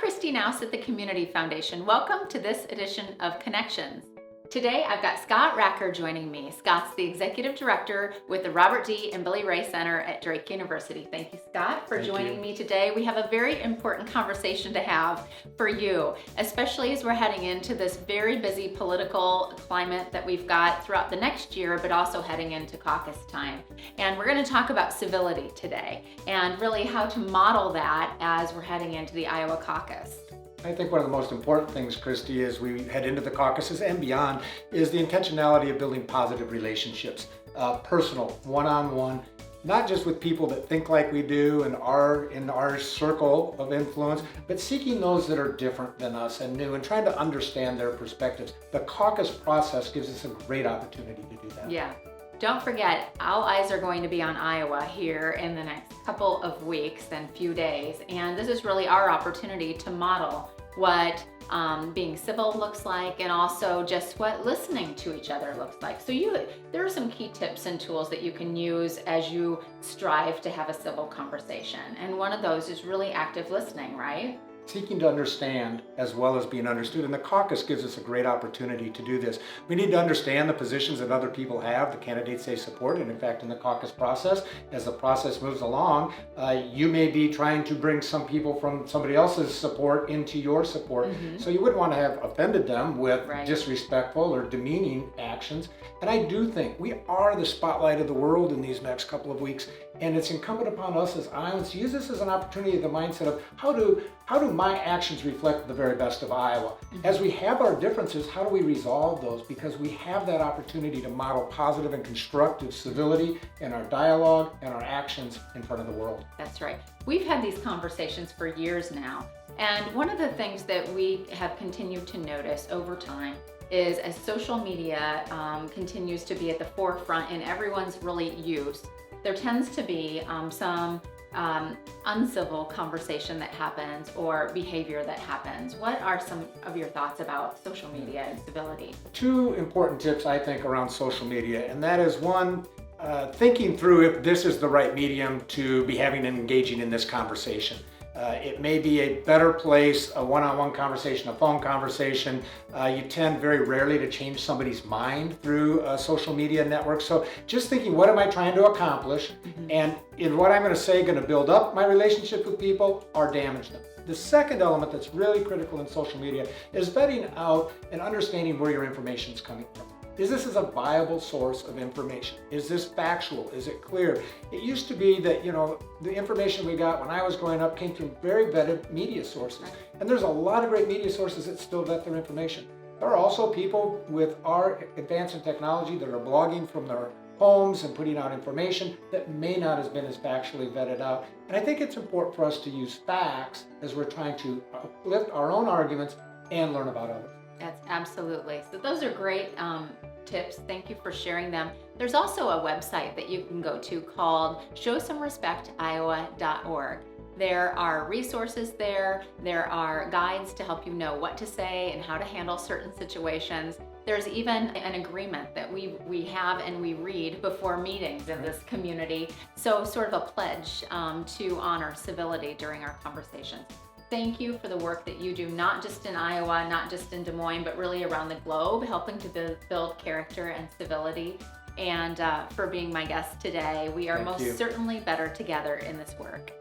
Kristi Naus at the Community Foundation. Welcome to this edition of Connections. Today I've got Scott Raecker joining me. Scott's the Executive Director with the Robert D. and Billie Ray Center at Drake University. Thank you, Scott, for joining me today. We have a very important conversation to have for you, especially as we're heading into this very busy political climate that we've got throughout the next year, but also heading into caucus time. And we're going to talk about civility today and really how to model that as we're heading into the Iowa caucus. I think one of the most important things, Kristi, as we head into the caucuses and beyond, is the intentionality of building positive relationships, personal, one-on-one, not just with people that think like we do and are in our circle of influence, but seeking those that are different than us and new and trying to understand their perspectives. The caucus process gives us a great opportunity to do that. Yeah. Don't forget, all eyes are going to be on Iowa here in the next couple of weeks and few days. And this is really our opportunity to model what being civil looks like and also just what listening to each other looks like. So there are some key tips and tools that you can use as you strive to have a civil conversation. And one of those is really active listening, right? Seeking to understand as well as being understood. And the caucus gives us a great opportunity to do this. We need to understand the positions that other people have, the candidates they support. And in fact, in the caucus process, as the process moves along, you may be trying to bring some people from somebody else's support into your support. Mm-hmm. So you wouldn't want to have offended them with disrespectful or demeaning actions. And I do think we are the spotlight of the world in these next couple of weeks. And it's incumbent upon us as Iowans to use this as an opportunity, the mindset of how do my actions reflect the very best of Iowa? Mm-hmm. As we have our differences, how do we resolve those? Because we have that opportunity to model positive and constructive civility in our dialogue and our actions in front of the world. That's right. We've had these conversations for years now. And one of the things that we have continued to notice over time is as social media continues to be at the forefront in everyone's really use, there tends to be some uncivil conversation that happens or behavior that happens. What are some of your thoughts about social media and civility? Two important tips, I think, around social media, and that is one, thinking through if this is the right medium to be having and engaging in this conversation. It may be a better place, a one-on-one conversation, a phone conversation. You tend very rarely to change somebody's mind through social media networks. So just thinking, what am I trying to accomplish? Mm-hmm. And is what I'm going to say going to build up my relationship with people or damage them? The second element that's really critical in social media is vetting out and understanding where your information is coming from. Is this a viable source of information? Is this factual? Is it clear? It used to be that, the information we got when I was growing up came from very vetted media sources. And there's a lot of great media sources that still vet their information. There are also people with our advance in technology that are blogging from their homes and putting out information that may not have been as factually vetted out. And I think it's important for us to use facts as we're trying to uplift our own arguments and learn about others. That's absolutely. So those are great tips. Thank you for sharing them. There's also a website that you can go to called showsomerespectiowa.org. There are resources there. There are guides to help you know what to say and how to handle certain situations. There's even an agreement that we have and we read before meetings in this community. So sort of a pledge to honor civility during our conversations. Thank you for the work that you do, not just in Iowa, not just in Des Moines, but really around the globe, helping to build character and civility, and for being my guest today. We are most certainly better together in this work.